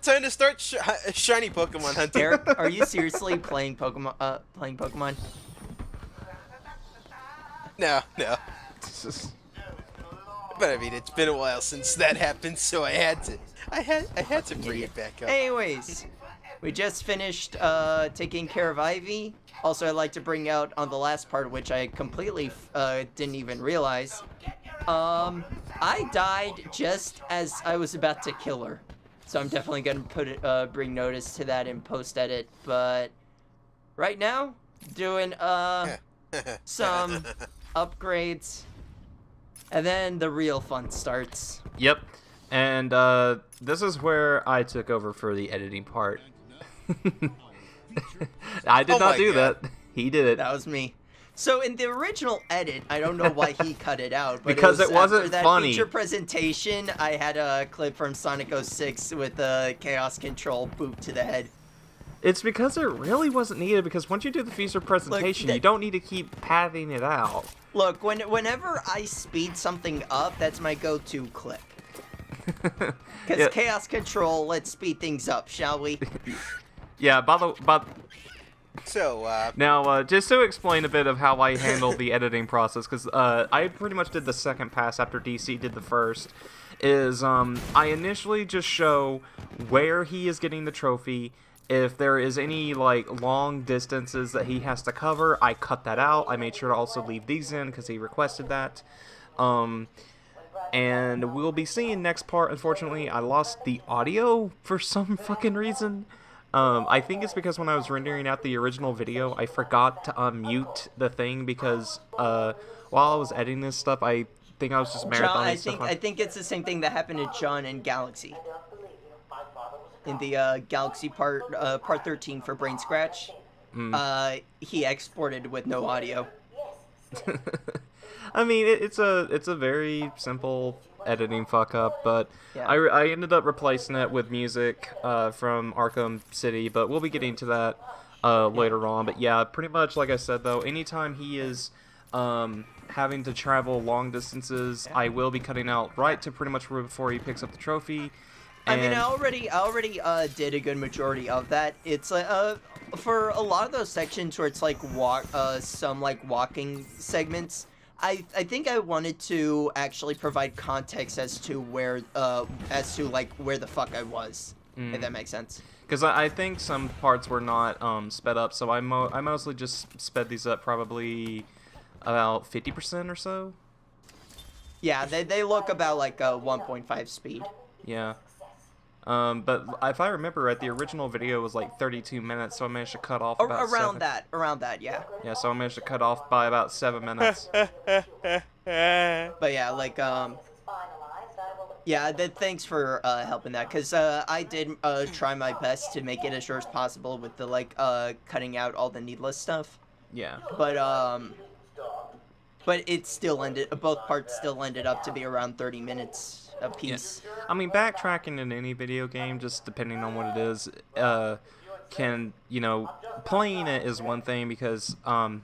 time to start shiny Pokemon hunting. Eric, are you seriously playing Pokemon? Playing Pokemon? No. But I mean, it's been a while since that happened, so I had to bring it back up. Anyways, we just finished taking care of Ivy. Also, I'd like to bring out on the last part, which I completely didn't even realize. I died just as I was about to kill her. So I'm definitely gonna bring notice to that in post-edit. But right now, doing some upgrades, and then the real fun starts. Yep, and this is where I took over for the editing part. I did not do that. He did it. That was me. So in the original edit, I don't know why he cut it out, but because it wasn't after that funny. Feature presentation, I had a clip from Sonic 06 with a Chaos Control boot to the head. It's because it really wasn't needed, because once you do the feature presentation, you don't need to keep padding it out. Look, whenever I speed something up, that's my go-to clip. Because Chaos Control, let's speed things up, shall we? Yeah, So, now, just to explain a bit of how I handle the editing process, because I pretty much did the second pass after DC did the first, is I initially just show where he is getting the trophy. If there is any, like, long distances that he has to cover, I cut that out. I made sure to also leave these in, because he requested that. And we'll be seeing next part. Unfortunately, I lost the audio for some fucking reason. I think it's because when I was rendering out the original video, I forgot to unmute the thing because while I was editing this stuff, I think I was just marathoning stuff. I think it's the same thing that happened to John in Galaxy. In the Galaxy part 13 for Brain Scratch, he exported with no audio. I mean, it's a very simple editing fuck up, but yeah. I ended up replacing it with music from Arkham City, but we'll be getting to that later on. But yeah, pretty much like I said though, anytime he is having to travel long distances, I will be cutting out right to pretty much before he picks up the trophy. And I mean, I already did a good majority of that. It's for a lot of those sections where it's like some like walking segments. I think I wanted to actually provide context as to where where the fuck I was, if that makes sense. Because I think some parts were not sped up, so I mostly just sped these up probably about 50% or so. Yeah, they look about like a 1.5 speed. Yeah. But if I remember right, the original video was like 32 minutes, so I managed to cut off about around that, yeah. Yeah, so I managed to cut off by about 7 minutes. But yeah, like yeah, thanks for helping that, because I did try my best to make it as short as possible with the like cutting out all the needless stuff. Yeah. But it still both parts still ended up to be around 30 minutes a piece. Yeah. I mean, backtracking in any video game, just depending on what it is, can, playing it is one thing, because I've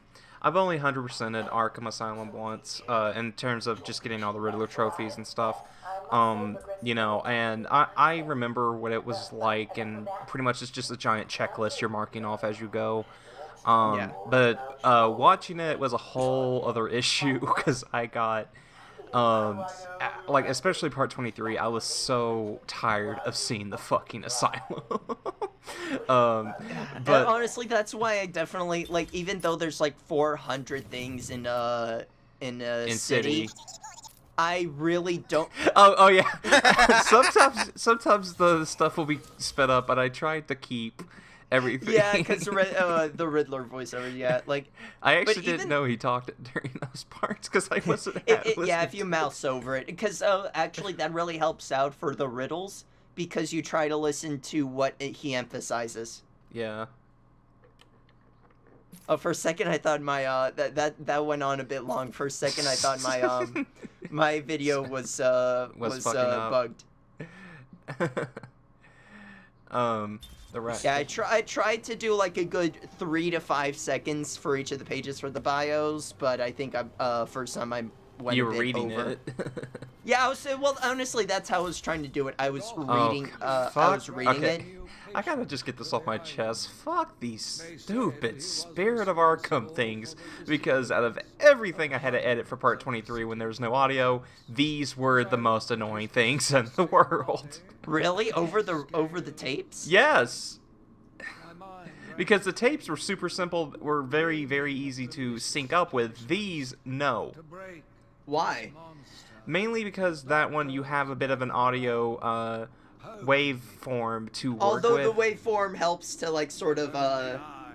only 100%ed Arkham Asylum once, in terms of just getting all the Riddler trophies and stuff. And I remember what it was like, and pretty much it's just a giant checklist you're marking off as you go. But watching it was a whole other issue, because I got especially part 23, I was so tired of seeing the fucking asylum. But honestly, that's why I definitely, like, even though there's like 400 things in city, I really don't. Oh yeah. sometimes the stuff will be sped up, but I tried to keep everything. Yeah, because the Riddler voiceover, yeah, like. I actually didn't know he talked during those parts, because I wasn't. Yeah, if you mouse over it, because actually that really helps out for the riddles, because you try to listen to what he emphasizes. Yeah. Oh, for a second I thought my that went on a bit long. For a second I thought my my video was bugged. The rest. Yeah, I tried to do like a good 3 to 5 seconds for each of the pages for the bios, but I think for some I went You a were bit reading over. it. Yeah, I was saying, well, honestly, that's how I was trying to do it. I was reading, I was reading okay. it. I gotta just get this off my chest. Fuck these stupid Spirit of Arkham things. Because out of everything I had to edit for part 23 when there was no audio, these were the most annoying things in the world. Really? Over the tapes? Yes! Because the tapes were super simple, were very, very easy to sync up with. These, no. Why? Mainly because that one you have a bit of an audio waveform to work Although with. the waveform helps to like sort of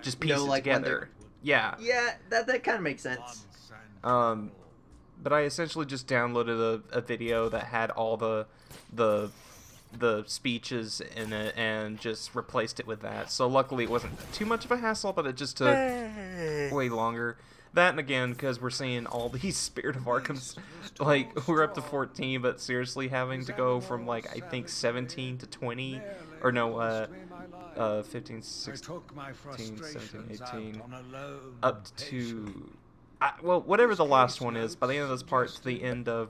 Just piece it like when together. Yeah. Yeah, that kind of makes sense. But I essentially just downloaded a video that had all the speeches in it and just replaced it with that. So luckily it wasn't too much of a hassle, but it just took way longer. That, and again, because we're seeing all these Spirit of Arkham's, like, we're up to 14, but seriously having to go from, like, I think 17 to 20, or no, 15, 16, 17, 18, up to, well, whatever the last one is, by the end of this part to the end of,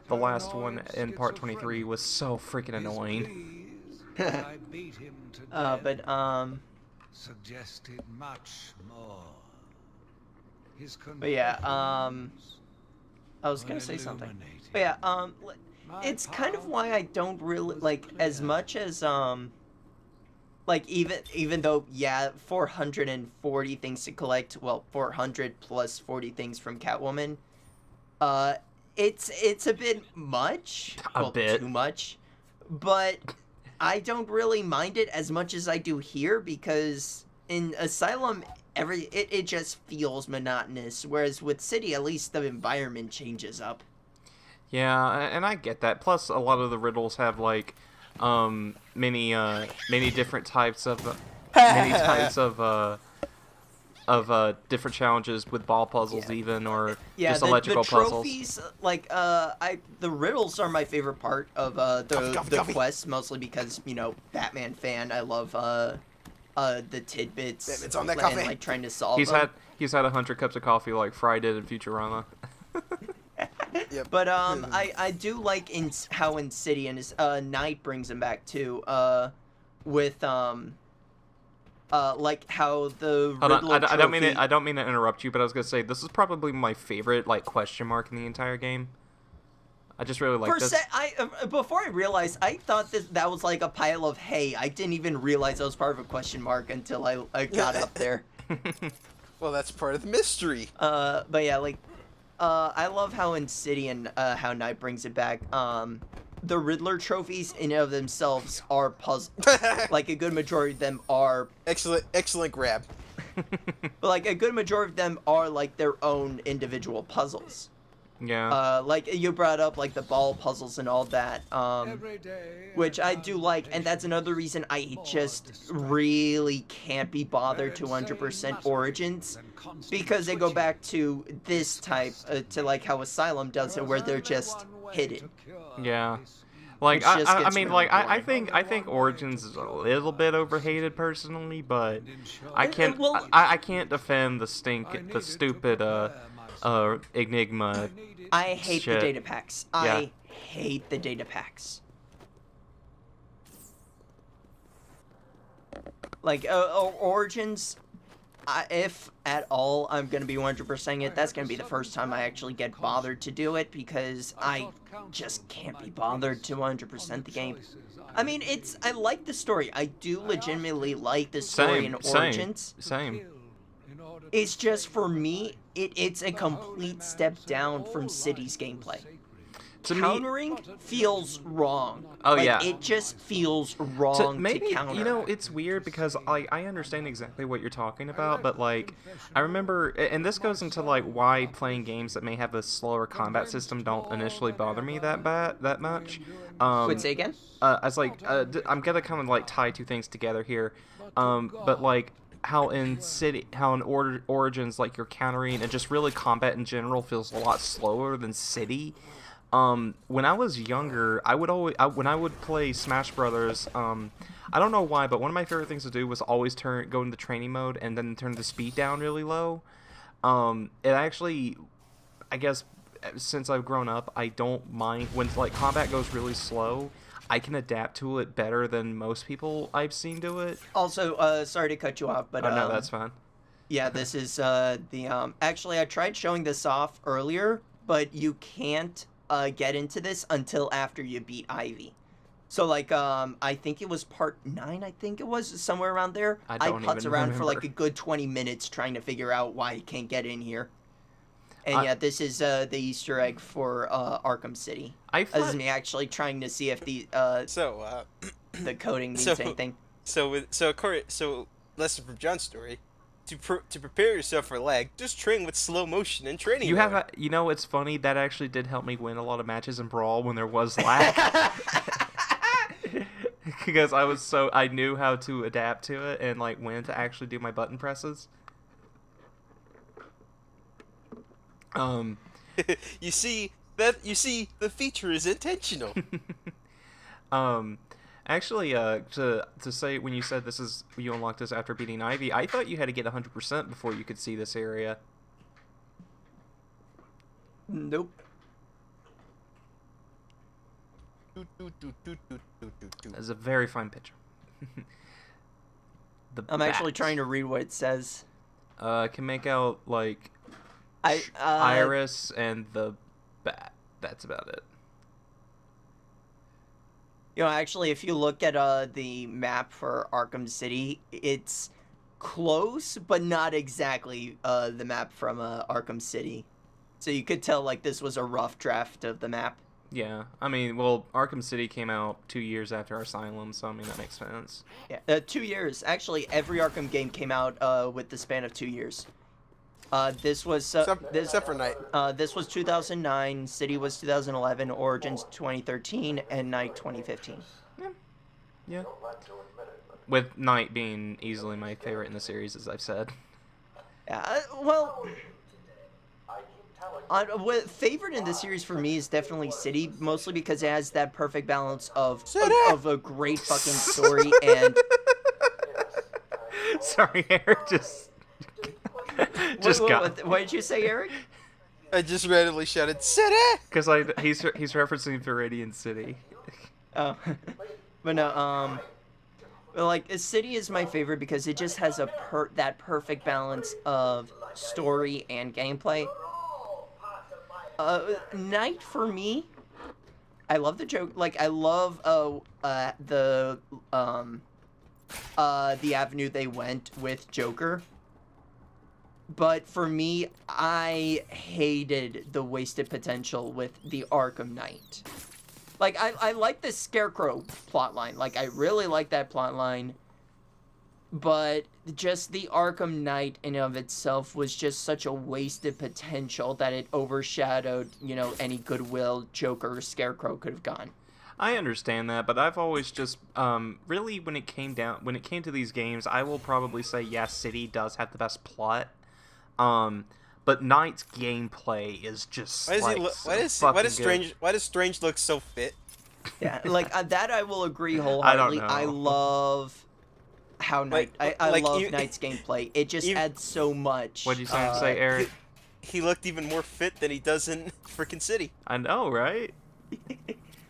the last one in part 23 was so freaking annoying. Suggested much more. But yeah, I was gonna say something. But yeah, it's kind of why I don't really like as much as like even though yeah, 440 things to collect, well, 400 plus 40 things from Catwoman. It's a bit much, too much, but I don't really mind it as much as I do here because in Asylum it just feels monotonous, whereas with City at least the environment changes up. Yeah, and I get that. Plus, a lot of the riddles have like many different types of different challenges with ball puzzles, even or just electrical the puzzles. trophies, like the riddles are my favorite part of the quest, mostly because Batman fan. I love the tidbits. It's on that and, coffee. like trying to solve them. He's had 100 cups of coffee like Fry did in Futurama. Yep. But I do like how in City and Night brings him back too. With like how the Riddler I don't mean to interrupt you, but I was gonna say this is probably my favorite like question mark in the entire game. I just really like this. Before I realized, I thought that was like a pile of hay. I didn't even realize that was part of a question mark until I got up there. Well, that's part of the mystery. But yeah, like, I love how in City and how Night brings it back. The Riddler trophies in and of themselves are puzzles. Like a good majority of them are excellent grab. But like a good majority of them are like their own individual puzzles. Yeah. Like you brought up like the ball puzzles and all that, which I do like, and that's another reason I just really can't be bothered to 100% Origins, because they go back to this type, to like how Asylum does it, where they're just hidden. Yeah. Like I mean, really like I think Origins is a little bit overhated personally, but I can't defend the stupid Enigma. I hate shit. the data packs. Yeah. I hate the data packs. Like, Origins, if at all I'm going to be 100%ing it, that's going to be the first time I actually get bothered to do it, because I just can't be bothered to 100% the game. I mean, I like the story. I do legitimately like the story in Origins. Same. It's just, for me, it's a complete step down from City's gameplay. Countering feels wrong. Oh, like, yeah. It just feels wrong to counter. It's weird because I understand exactly what you're talking about, but, like, I remember, and this goes into, like, why playing games that may have a slower combat system don't initially bother me that much. Wait, say again? I was like, I'm gonna kind of, like, tie two things together here, but, like, how in Origins, like, you're countering and just really combat in general feels a lot slower than City. When I was younger, when I would play Smash Brothers, I don't know why, but one of my favorite things to do was always go into training mode and then turn the speed down really low. It actually, I guess, since I've grown up, I don't mind when like combat goes really slow. I can adapt to it better than most people I've seen do it. Also, sorry to cut you off, but Oh no, that's fine. yeah, this is actually, I tried showing this off earlier, but you can't get into this until after you beat Ivy. So like I think it was part 9, I think it was, somewhere around there. I don't putz even around for like remember. a good 20 minutes trying to figure out why you can't get in here. And yeah, this is the Easter egg for Arkham City. This is me actually trying to see if the the coding means anything. So lesson from John's story. To prepare yourself for lag, just train with slow motion and training. You have you know, it's funny, that actually did help me win a lot of matches in Brawl when there was lag. Because I knew how to adapt to it and like when to actually do my button presses. You see the feature is intentional. Actually, to say, when you said you unlocked this after beating Ivy, I thought you had to get 100% before you could see this area. Nope. That's a very fine picture. I'm actually trying to read what it says. I can make out like Iris and the bat. That's about it. You know, actually, if you look at the map for Arkham City, it's close, but not exactly the map from Arkham City. So you could tell like this was a rough draft of the map. Yeah, I mean, well, Arkham City came out 2 years after Asylum, so I mean that makes sense. Yeah, 2 years. Actually, every Arkham game came out with the span of 2 years. This was except for Night. This was 2009, City was 2011, Origins 2013, and Night 2015. Yeah. With Night being easily my favorite in the series, as I've said. Yeah, well, favorite in the series for me is definitely City, mostly because it has that perfect balance of a great fucking story and. Sorry, Eric. What did you say, Eric? I just randomly shouted "City" because he's referencing Viridian City. Oh, but no, like City is my favorite because it just has that perfect balance of story and gameplay. Night for me, I love the joke. Like I love the avenue they went with Joker. But for me, I hated the wasted potential with the Arkham Knight. Like, I like the Scarecrow plotline. Like, I really like that plotline. But just the Arkham Knight in of itself was just such a wasted potential that it overshadowed, you know, any goodwill Joker or Scarecrow could have gone. I understand that, but I've always just really when it came to these games, I will probably say yes, City does have the best plot. But Knight's gameplay is just why does Strange look so fit? Yeah, like that I will agree wholeheartedly. I love how Knight. I love Knight's gameplay. It just adds so much. What did you say, Eric? He looked even more fit than he does in freaking City. I know, right?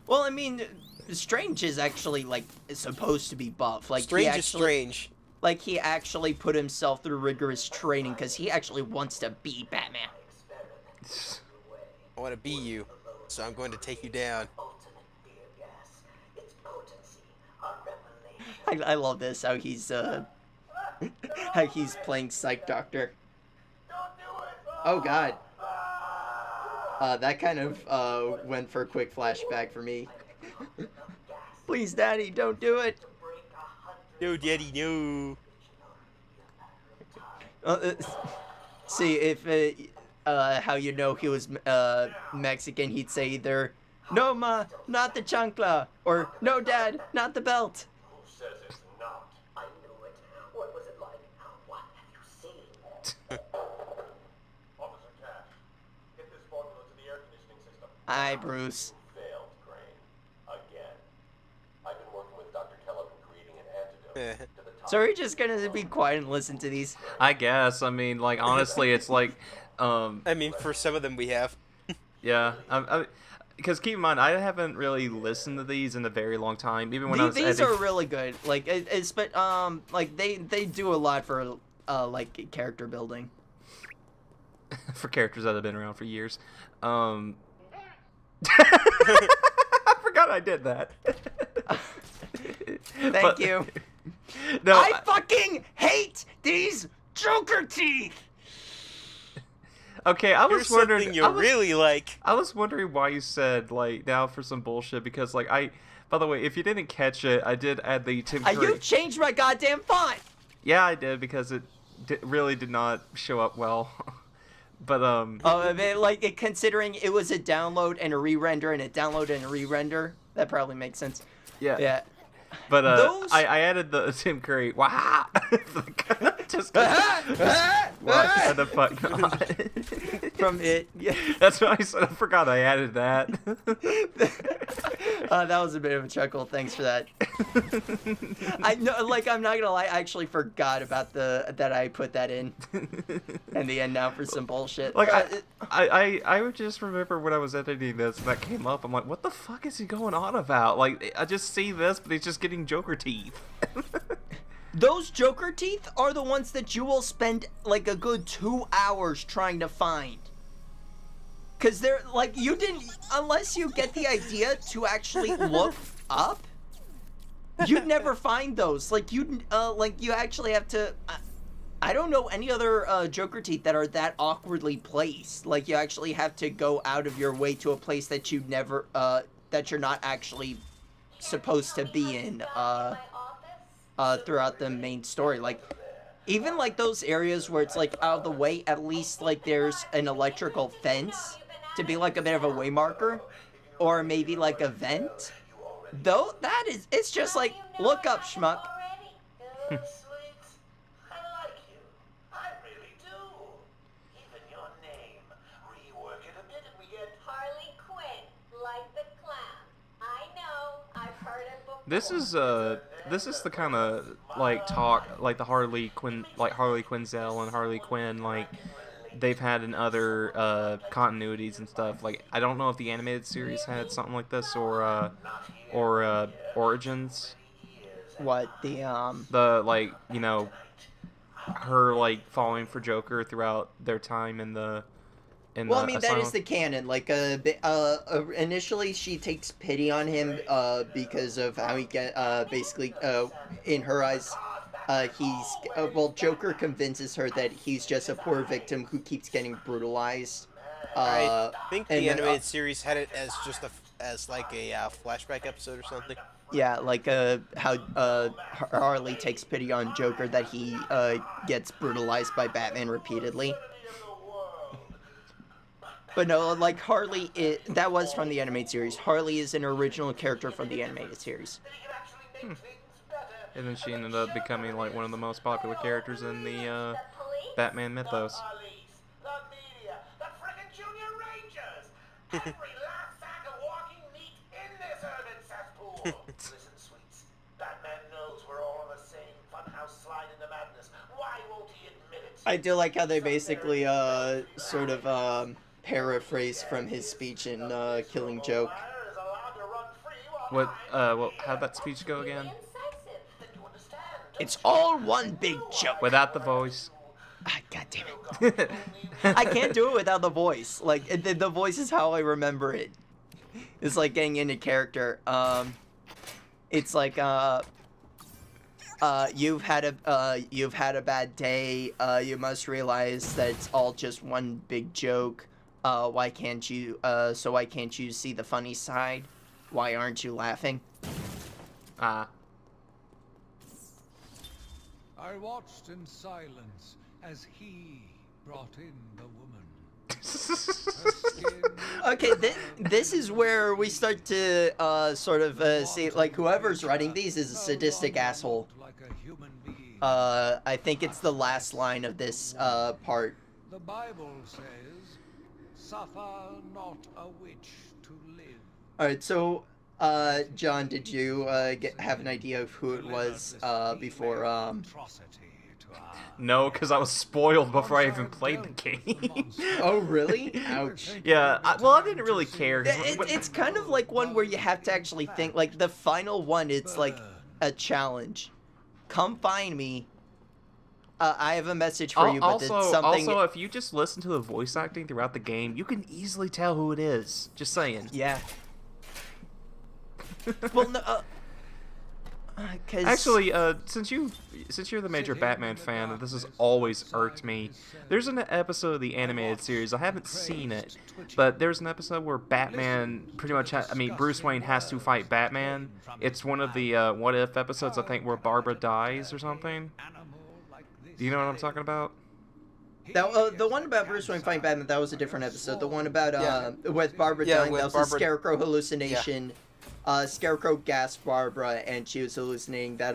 Well, I mean, Strange is actually like supposed to be buff. Like Strange is strange. Like, he actually put himself through rigorous training because he actually wants to be Batman. I want to be you, so I'm going to take you down. I love this, how he's playing Psych Doctor. Oh, God. That kind of went for a quick flashback for me. Please, Daddy, don't do it. No, Daddy, no. See, if how you know he was Mexican, he'd say either, "No, Ma, not the chancla," or "No, Dad, not the belt." Who says it's not? I knew it. What was it like? What have you seen? Officer Cash, get this formula to the air conditioning system. Aye, Bruce. Failed, Crane. Again. I've been working with Dr. Kellogg in creating an antidote to the So are you just gonna be quiet and listen to these? I guess. I mean, like, honestly, it's like, I mean, for some of them we have. Yeah, because keep in mind, I haven't really listened to these in a very long time. Even when I was These editing... are really good. Like but like they do a lot for like character building. for characters that have been around for years. I forgot I did that. Thank you. No, I fucking hate these Joker teeth. Okay, I Here's was wondering. something you really like. I was wondering why you said like now for some bullshit because like I. By the way, if you didn't catch it, I did add the Tim Curry. You changed my goddamn font. Yeah, I did because it really did not show up well. But Oh, I mean, like considering it was a download and a re-render and a download and a re-render, that probably makes sense. yeah. Yeah. But Those- I added the Tim Curry. Wow. Just why the fuck not? From it. Yeah. That's what I said. I forgot I added that. That was a bit of a chuckle. Thanks for that. I know, like, I'm not gonna lie. I actually forgot about that I put that in the end now for some bullshit. Like I would just remember when I was editing this and that came up. I'm like, what the fuck is he going on about? Like I just see this, but he's just getting Joker teeth. Those Joker teeth are the ones that you will spend like a good 2 hours trying to find. Cause they're like you didn't unless you get the idea to actually look up. You'd never find those. Like you actually have to. I don't know any other Joker teeth that are that awkwardly placed. Like you actually have to go out of your way to a place that you never that you're not actually supposed to be in throughout the main story. Like even like those areas where it's like out of the way, at least like there's an electrical fence to be like a bit of a way marker, or maybe like a vent. Though that is, it's just like look up, schmuck. Sweet. I like you. I really do. Even your name. Rework it a bit and we get Harley Quinn, like the clown. I know, I've heard it before. This is the kind of like talk like the Harley Quinzel and Harley Quinn like they've had in other continuities and stuff. Like I don't know if the animated series had something like this or Origins. What the like you know her like falling for Joker throughout their time in the Well, I mean, that asylum. is the canon. Like, initially she takes pity on him, because of how he basically, in her eyes, Joker convinces her that he's just a poor victim who keeps getting brutalized. I think the and then, animated series had it as just as like a flashback episode or something. Yeah, like, how, Harley takes pity on Joker that he, gets brutalized by Batman repeatedly. But no, like, Harley, that was from the animated series. Harley is an original character from the animated series. And then she ended up becoming like one of the most popular characters in the Batman mythos. the media, the frickin' Junior Rangers, every last sack of walking meat in this urban cesspool. Listen, sweets, Batman knows we're all on the same funhouse slide into madness. Why won't he admit it? I do like how they basically, sort of, paraphrase from his speech in, Killing Joke. Is allowed to run free while How'd that speech go again? then you understand. It's all one big joke. Without the voice. Ah, God damn it. I can't do it without the voice. Like, the voice is how I remember it. It's like getting into character. It's like, you've had a bad day. You must realize that it's all just one big joke. Why can't you see the funny side? Why aren't you laughing? Ah. I watched in silence as he brought in the woman. Her skin Okay, this is where we start to sort of see, like, whoever's writing these is a sadistic asshole. like a human being. I think it's the last line of this part. The Bible says, "Suffer not a witch to live." All right, so John, did you have an idea of who it was before? Atrocity to No, because I was spoiled before I even played the game. Oh, really? Ouch. Yeah, well, I didn't really care. It's kind of like one where you have to actually think. Like, the final one, it's like a challenge. Come find me. I have a message for you, but it's something... Also, if you just listen to the voice acting throughout the game, you can easily tell who it is. Just saying. Yeah. Well, no... Cause... Actually, since you're the major Batman fan, and this has always irked me, there's an episode of the animated series. I haven't seen it, but there's an episode where Batman pretty much, Bruce Wayne has to fight Batman. It's one of the What If episodes, I think, where Barbara dies or something. Do you know what I'm talking about? That, the one about Bruce Wayne fighting Batman, that was a different episode. The one about with Barbara dying, that was a Scarecrow hallucination. Yeah. Scarecrow gasped Barbara, and she was hallucinating that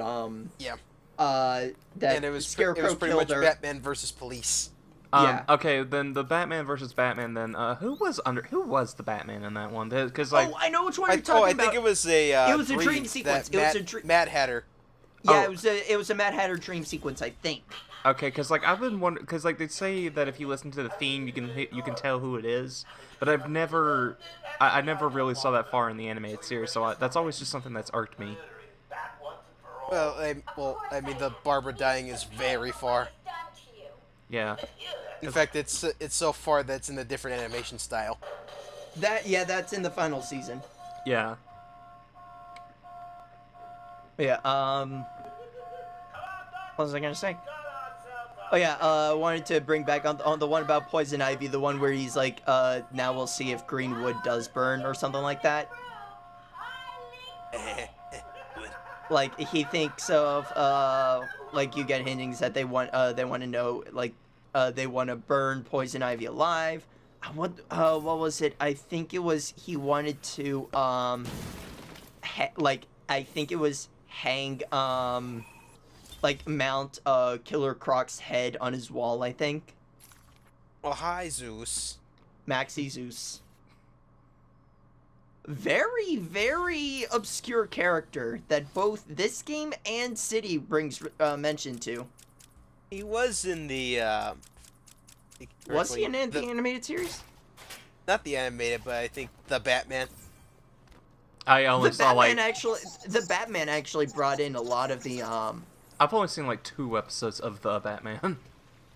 that and it was Scarecrow it was pretty killed much her. Batman versus police. Yeah. Okay, then the Batman versus Batman. Then who was the Batman in that one? Because like, I know which one you're talking I about. think it was a. It was a dream sequence. It was a dream. Mad Hatter. Yeah, it was a Mad Hatter dream sequence, I think. Okay, because like I've been wondering, because like they say that if you listen to the theme, you can tell who it is, but I never really saw that far in the animated series, so that's always just something that's irked me. Well, the Barbara dying is very far. Done to you. Yeah. In fact, it's so far that it's in a different animation style. That's in the final season. Yeah. Yeah. What was I gonna say? Oh yeah, I wanted to bring back on the one about Poison Ivy, the one where he's like, now we'll see if Greenwood does burn or something like that. Like he thinks of, like you get hintings that they want to know, like, they want to burn Poison Ivy alive. What was it? I think it was he wanted to, I think it was hang, like mount Killer Croc's head on his wall, I think. Well, hi, Zeus. Maxi Zeus. Very, very obscure character that both this game and City brings mention to. He was in the. Was he in the animated series? Not the animated, but I think the Batman. I only saw The Batman actually brought in a lot of the I've only seen like 2 episodes of the Batman.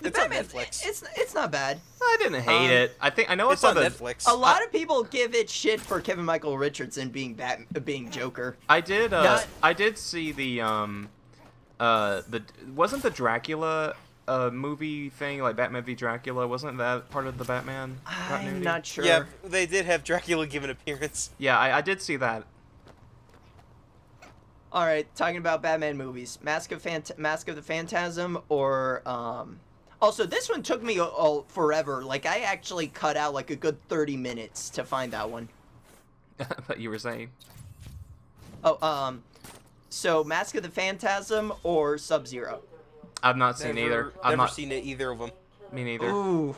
It's on Netflix. It's not bad. I didn't hate it. I know It's on Netflix. A lot of people give it shit for Kevin Michael Richardson being Joker. I did see the wasn't the Dracula movie thing, like Batman v Dracula, wasn't that part of the Batman continuity? I'm not sure. Yeah, they did have Dracula give an appearance. Yeah, I did see that. All right, talking about Batman movies, Mask of the Phantasm, or also this one took me forever. Like I actually cut out like a good 30 minutes to find that one. But you were saying. Oh, so Mask of the Phantasm or Sub-Zero? I've not seen either. I've Never not seen either of them. Me neither. Ooh,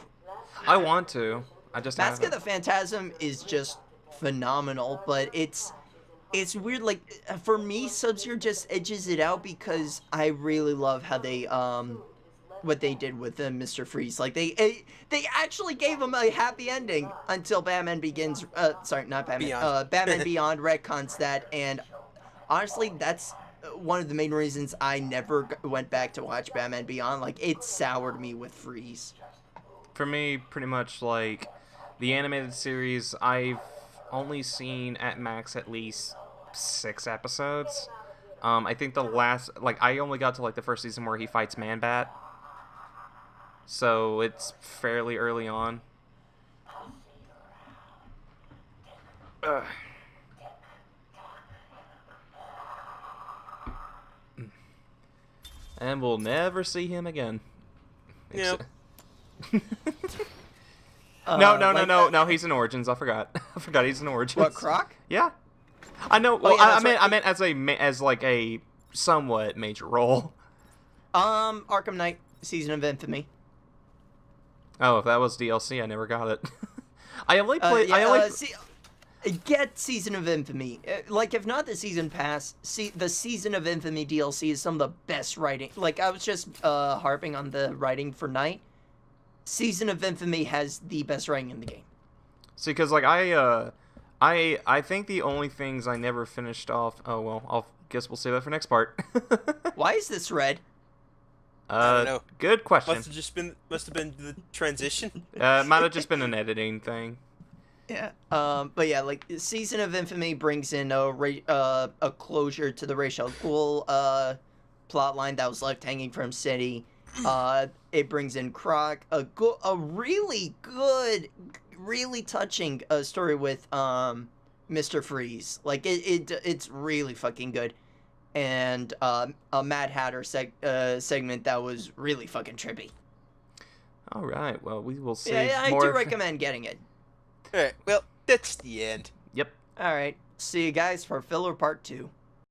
I want to. I just Mask of haven't. the Phantasm is just phenomenal, but it's weird. Like for me, Sub-Zero just edges it out because I really love how they what they did with Mr. Freeze. Like they actually gave him a happy ending until Batman Begins. Sorry, not Batman. Beyond. Batman Beyond retcons that, and honestly, that's one of the main reasons I never went back to watch Batman Beyond. Like it soured me with Freeze. For me, pretty much like the animated series, I've only seen at max at least 6 episodes. I think the last, like, I only got to like the first season where he fights Man-Bat, so it's fairly early on. Ugh. And we'll never see him again. Yep. No, he's in Origins. I forgot. He's in Origins. What, Croc? Yeah. I know. Well, yeah, I meant as like a somewhat major role. Arkham Knight, Season of Infamy. Oh, if that was DLC, I never got it. I Get Season of Infamy. Like, if not the Season Pass, the Season of Infamy DLC is some of the best writing. Like, I was just harping on the writing for Night. Season of Infamy has the best writing in the game. See, because like I think the only things I never finished off. Oh well, I'll guess we'll save that for next part. Why is this red? I don't know. Good question. Must have been the transition. Might have just been an editing thing. Yeah. But yeah, like Season of Infamy brings in a closure to the Ra's al Ghul plot line that was left hanging from City. It brings in Croc, a really good, really touching story with Mr. Freeze. Like it's really fucking good. And a Mad Hatter segment that was really fucking trippy. All right. Well, we will see. Yeah, I more do recommend getting it. All right. Well, that's the end. Yep. All right. See you guys for filler part 2.